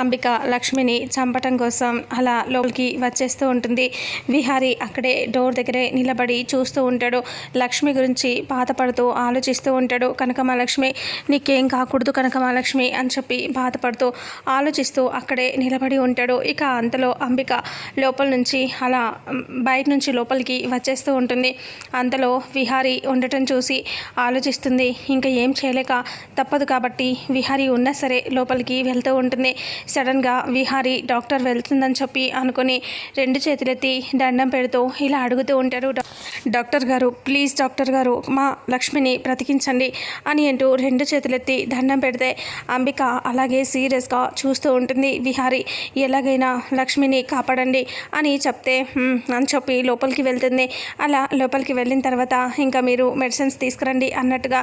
అంబిక లక్ష్మిని చంపటం కోసం అలా లోపలికి వచ్చేస్తూ ఉంటుంది. విహారి అక్కడే డోర్ దగ్గరే నిలబడి చూస్తూ ఉంటాడు. లక్ష్మి గురించి బాధపడుతూ ఆలోచిస్తూ ఉంటాడు. కనకమహాలక్ష్మి నీకేం కాకూడదు కనకమహాలక్ష్మి అని చెప్పి బాధపడుతూ ఆలోచిస్తూ అక్కడే నిలబడి ఉంటాడు. ఇక అంతలో అంబిక లోపల నుంచి అలా బయట నుంచి లోపలికి వచ్చేస్తూ ఉంటుంది. అంతలో విహారి ఉండటం చూసి ఆలోచిస్తుంది. ఇంకా ఏం చేయలేక తప్పదు కాబట్టి విహారి ఉన్నా సరే లోపలికి వెళ్తూ ఉంటుంది. సడన్గా విహారి డాక్టర్ వెళ్తుందని చెప్పి అనుకుని రెండు చేతులెత్తి దండం పెడుతూ ఇలా అడుగుతూ ఉంటారు. డాక్టర్ గారు ప్లీజ్ డాక్టర్ గారు మా లక్ష్మిని బ్రతికించండి అని అంటూ రెండు చేతులెత్తి దండం పెడితే అంబిక అలాగే సీరియస్గా చూస్తూ ఉంటుంది. విహారి ఎలాగైనా లక్ష్మిని కాపాడండి అని చెప్తే అని చెప్పి లోపలికి వెళ్తుంది. అలా లోపలికి వెళ్ళిన తర్వాత ఇంకా మీరు మెడిసిన్స్ తీసుకురండి అన్నట్టుగా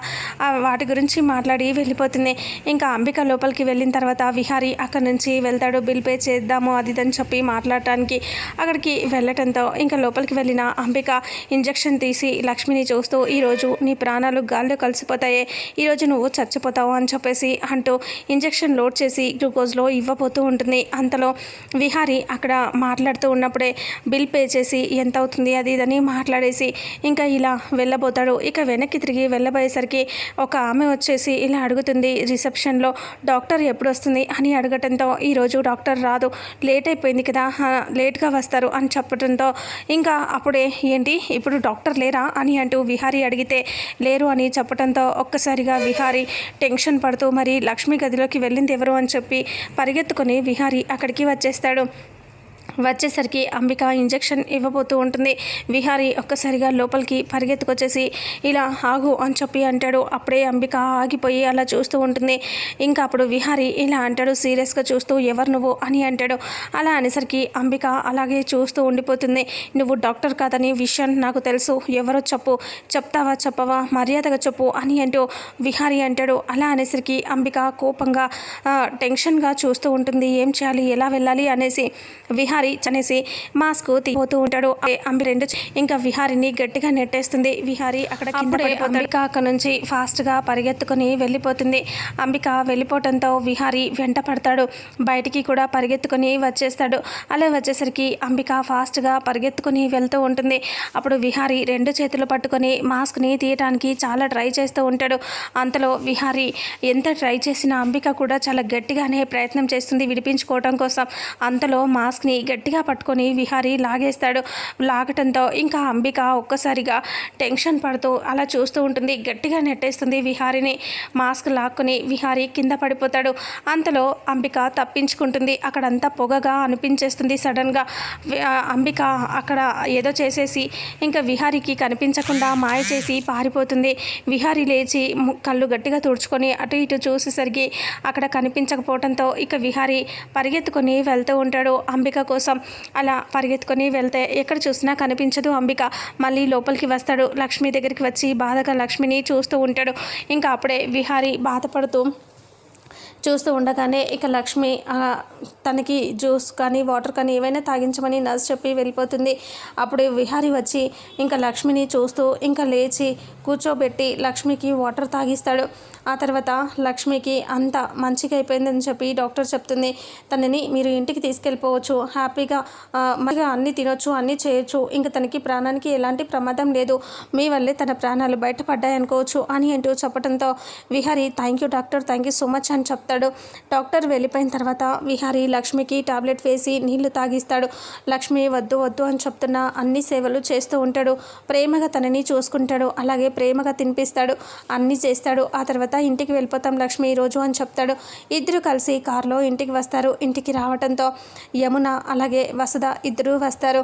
వాటి గురించి మాట్లాడి వెళ్ళిపోతుంది. ఇంకా అంబిక లోపలికి వెళ్ళిన తర్వాత విహారి అక్కడి నుంచి వెళ్తాడు. బిల్ పే చేద్దాము అది అని చెప్పి మాట్లాడటానికి అక్కడికి వెళ్ళటంతో ఇంకా లోపలికి వెళ్ళిన అంబిక ఇంజెక్షన్ తీసి లక్ష్మిని చూస్తూ ఈరోజు నీ ప్రాణాలు గాల్లో కలిసిపోతాయే, ఈరోజు నువ్వు చచ్చిపోతావు అని చెప్పేసి అంటూ ఇంజెక్షన్ లోడ్ చేసి గ్లూకోజ్లో ఇవ్వబోతూ ఉంటుంది. అంతలో విహారి అక్కడ మాట్లాడుతూ ఉన్నప్పుడే బిల్ పే చేసి ఎంత అవుతుంది అది ఇదని మాట్లాడేసి ఇంకా ఇలా వెళ్ళబోతాడు. ఇక వెనక్కి తిరిగి వెళ్ళబోయేసరికి ఒక ఆమె వచ్చేసి ఇలా అడుగుతుంది రిసెప్షన్లో డాక్టర్ ఎప్పుడు వస్తుంది అని అడగటంతో ఈరోజు డాక్టర్ రాదు లేట్ అయిపోయింది కదా లేట్గా వస్తారు అని చెప్పడంతో ఇంకా అప్పుడే ఏంటి ఇప్పుడు డాక్టర్ లేరా అని అంటూ విహారి అడిగితే లేరు అని చెప్పడంతో ఒక్కసారిగా విహారి టెన్షన్ పడుతూ మరి లక్ష్మి గదిలోకి వెళ్ళింది ఎవరు అని చెప్పి పరిగెత్తుకొని విహారి అక్కడికి వచ్చేసరికి అంబిక ఇంజెక్షన్ ఇవ్వబోతూ ఉంటుంది. విహారి ఒక్కసారిగా లోపలికి పరిగెత్తుకొచ్చేసి ఇలా ఆగు అని చెప్పి అంటాడు. అప్పుడే అంబిక ఆగిపోయి అలా చూస్తూ ఉంటుంది. ఇంకా అప్పుడు విహారి ఇలా అంటాడు సీరియస్గా చూస్తూ ఎవరు నువ్వు అని అంటాడు. అలా అనేసరికి అంబిక అలాగే చూస్తూ ఉండిపోతుంది. నువ్వు డాక్టర్ కాదని విషయం నాకు తెలుసు, ఎవరో చెప్తావా చెప్పవా మర్యాదగా చెప్పు అని అంటూ విహారి అంటాడు. అలా అనేసరికి అంబిక కోపంగా టెన్షన్గా చూస్తూ ఉంటుంది. ఏం చేయాలి ఎలా వెళ్ళాలి అనేసి విహారి చనేసి మాస్క్ తీపోతూ ఉంటాడు. అంబి రెండు ఇంకా విహారిని గట్టిగా నెట్టేస్తుంది. విహారి అక్కడ అంబిక అక్కడ నుంచి ఫాస్ట్గా పరిగెత్తుకొని వెళ్ళిపోతుంది. అంబిక వెళ్ళిపోవడంతో విహారి వెంట పడతాడు. బయటికి కూడా పరిగెత్తుకొని వచ్చేస్తాడు. అలా వచ్చేసరికి అంబిక ఫాస్ట్గా పరిగెత్తుకొని వెళ్తూ ఉంటుంది. అప్పుడు విహారి రెండు చేతులు పట్టుకొని మాస్క్ని తీయటానికి చాలా ట్రై చేస్తూ ఉంటాడు. అంతలో విహారి ఎంత ట్రై చేసినా అంబిక కూడా చాలా గట్టిగానే ప్రయత్నం చేస్తుంది విడిపించుకోవడం కోసం. అంతలో మాస్క్ని గట్టిగా పట్టుకొని విహారి లాగటంతో ఇంకా అంబిక ఒక్కసారిగా టెన్షన్ పడుతూ అలా చూస్తూ ఉంటుంది. గట్టిగా నెట్టేస్తుంది విహారిని. మాస్క్ లాక్కుని విహారి కింద పడిపోతాడు. అంతలో అంబిక తప్పించుకుంటుంది. అక్కడంతా పొగగా అనిపించేస్తుంది. సడన్గా అంబిక అక్కడ ఏదో చేసేసి ఇంకా విహారికి కనిపించకుండా మాయ చేసి పారిపోతుంది. విహారి లేచి కళ్ళు గట్టిగా తుడుచుకొని అటు ఇటు చూసేసరికి అక్కడ కనిపించకపోవడంతో ఇక విహారి పరిగెత్తుకొని వెళ్తూ ఉంటాడు అంబిక కోసం. అలా పరిగెత్తుకొని వెళ్తే ఎక్కడ చూసినా కనిపించదు అంబిక. మళ్ళీ లోపలికి వస్తాడు. లక్ష్మి దగ్గరికి వచ్చి బాధగా లక్ష్మిని చూస్తూ ఉంటాడు. ఇంకా అప్పుడే విహారి బాధపడుతూ చూస్తూ ఉండగానే ఇక లక్ష్మి తనకి జ్యూస్ కానీ వాటర్ కానీ ఏవైనా తాగించమని నర్స్ చెప్పి వెళ్ళిపోతుంది. అప్పుడు విహారి వచ్చి ఇంకా లక్ష్మిని చూస్తూ ఇంకా లేచి కూర్చోబెట్టి లక్ష్మికి వాటర్ తాగిస్తాడు. ఆ తర్వాత లక్ష్మికి అంత మంచిగా అయిపోయిందని చెప్పి డాక్టర్ చెప్తుంది. తనని మీరు ఇంటికి తీసుకెళ్ళిపోవచ్చు, హ్యాపీగా మంచిగా అన్నీ తినొచ్చు, అన్నీ చేయొచ్చు, ఇంకా తనకి ప్రాణానికి ఎలాంటి ప్రమాదం లేదు, మీ వల్లే తన ప్రాణాలు బయటపడ్డాయి అనుకోవచ్చు అని అంటూ చెప్పడంతో Vihari thank you doctor, thank you so much అని చెప్తాడు. డాక్టర్ వెళ్ళిపోయిన తర్వాత విహారి లక్ష్మికి టాబ్లెట్ వేసి నీళ్లు తాగిస్తాడు. లక్ష్మి వద్దు వద్దు అని చెప్తున్న అన్ని సేవలు చేస్తూ ఉంటాడు. ప్రేమగా తనని చూసుకుంటాడు. అలాగే ప్రేమగా తినిపిస్తాడు, అన్నీ చేస్తాడు. ఆ తర్వాత ఇంటికి వెళ్ళిపోతాం లక్ష్మి ఈరోజు అని చెప్తాడు. ఇద్దరు కలిసి కారులో ఇంటికి వస్తారు. ఇంటికి రావడంతో యమున అలాగే వసుధ ఇద్దరు వస్తారు.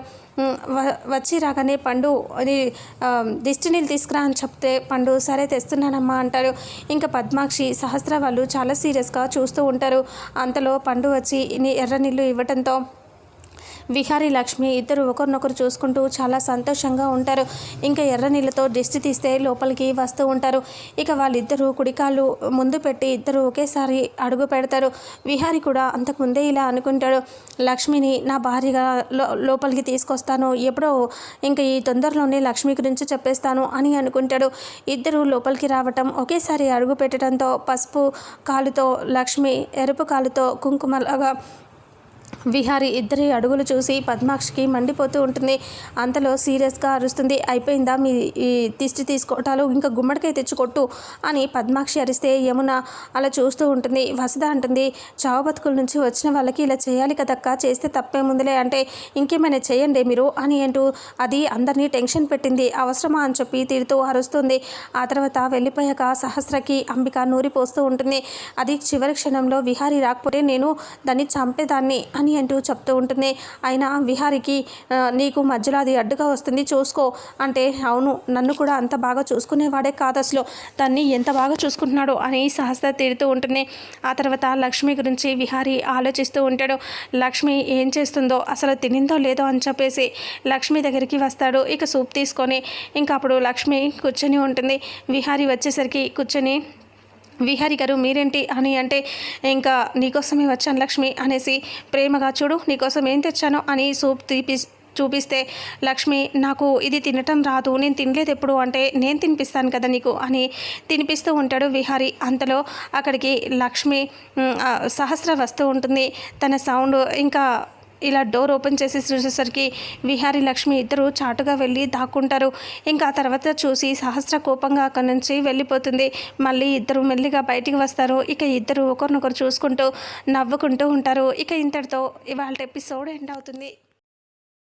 వచ్చి రాగానే పండు అది దిష్టి నీళ్ళు తీసుకురా అని చెప్తే పండు సరే తెస్తున్నానమ్మా అంటారు. ఇంకా పద్మాక్షి సహస్ర వాళ్ళు చాలా సీరియస్గా చూస్తూ ఉంటారు. అంతలో పండు వచ్చి ఎర్ర నీళ్ళు ఇవ్వటంతో విహారీ లక్ష్మి ఇద్దరు ఒకరినొకరు చూసుకుంటూ చాలా సంతోషంగా ఉంటారు. ఇంకా ఎర్ర నీళ్ళతో దిష్టి తీస్తే లోపలికి వస్తూ ఉంటారు. ఇక వాళ్ళిద్దరూ కుడికాళ్ళు ముందు పెట్టి ఇద్దరు ఒకేసారి అడుగు పెడతారు. విహారీ కూడా అంతకుముందే ఇలా అనుకుంటాడు, లక్ష్మిని నా భార్యగా లోపలికి తీసుకొస్తాను, ఎప్పుడో ఇంకా ఈ తొందరలోనే లక్ష్మి గురించి చెప్పేస్తాను అని అనుకుంటాడు. ఇద్దరు లోపలికి రావటం, ఒకేసారి అడుగు పెట్టడంతో పసుపు కాలుతో లక్ష్మి ఎరుపు కాలుతో కుంకుమలాగా విహారీ ఇద్దరి అడుగులు చూసి పద్మాక్షికి మండిపోతూ ఉంటుంది. అంతలో సీరియస్గా అరుస్తుంది, అయిపోయిందా మీ ఈ దిష్టి తీసుకోవటాలు, ఇంకా గుమ్మడికాయ తెచ్చుకొట్టు అని పద్మాక్షి అరిస్తే యమున అలా చూస్తూ ఉంటుంది. వసుధ అంటుంది, చావు బతుకుల నుంచి వచ్చిన వాళ్ళకి ఇలా చేయాలి కదక్క, చేస్తే తప్పేముందులే అంటే ఇంకేమైనా చేయండి మీరు అని అంటూ అది అందరినీ టెన్షన్ పెట్టింది, అవసరమా అని చెప్పి తిడుతూ అరుస్తుంది. ఆ తర్వాత వెళ్ళిపోయాక సహస్రకి అంబిక నూరి పోస్తూ ఉంటుంది. అది చివరి క్షణంలో విహారీ రాకపోతే నేను దాన్ని చంపేదాన్ని అని అంటూ చెప్తూ ఉంటుంది. అయినా విహారికి నీకు మధ్యలో అది అడ్డుగా వస్తుంది చూసుకో అంటే, అవును నన్ను కూడా అంత బాగా చూసుకునేవాడే కాదు, అసలు దాన్ని ఎంత బాగా చూసుకుంటున్నాడు అని సహస్ర తిడుతూ ఉంటుంది. ఆ తర్వాత లక్ష్మి గురించి విహారీ ఆలోచిస్తూ ఉంటాడు. లక్ష్మి ఏం చేస్తుందో, అసలు తినిందో లేదో అని చెప్పేసి లక్ష్మి దగ్గరికి వస్తాడు. ఇక సూప్ తీసుకొని ఇంకా అప్పుడు లక్ష్మి కూర్చొని ఉంటుంది. విహారీ వచ్చేసరికి కూర్చొని, విహారీ గారు మీరేంటి అని అంటే, ఇంకా నీకోసమే వచ్చాను లక్ష్మి అనేసి ప్రేమగా, చూడు నీకోసం ఏం తెచ్చానో అని సూప్ చూపిస్తే లక్ష్మి, నాకు ఇది తినటం రాదు, నేను తినలేదు ఎప్పుడు అంటే, నేను తినిపిస్తాను కదా నీకు అని తినిపిస్తూ ఉంటాడు విహారీ. అంతలో అక్కడికి లక్ష్మి సహస్ర వస్తూ ఉంటుంది. తన సౌండ్ ఇంకా ఇలా డోర్ ఓపెన్ చేసి చూసేసరికి విహారీ లక్ష్మి ఇద్దరు చాటుగా వెళ్ళి దాక్కుంటారు. ఇంకా తర్వాత చూసి సహస్ర కోపంగా అక్కడి నుంచి వెళ్ళిపోతుంది. మళ్ళీ ఇద్దరు మెల్లిగా బయటికి వస్తారు. ఇక ఇద్దరు ఒకరినొకరు చూసుకుంటూ నవ్వుకుంటూ ఉంటారు. ఇక ఇంతటితో ఇవాళ ఎపిసోడ్ ఎండ్ అవుతుంది.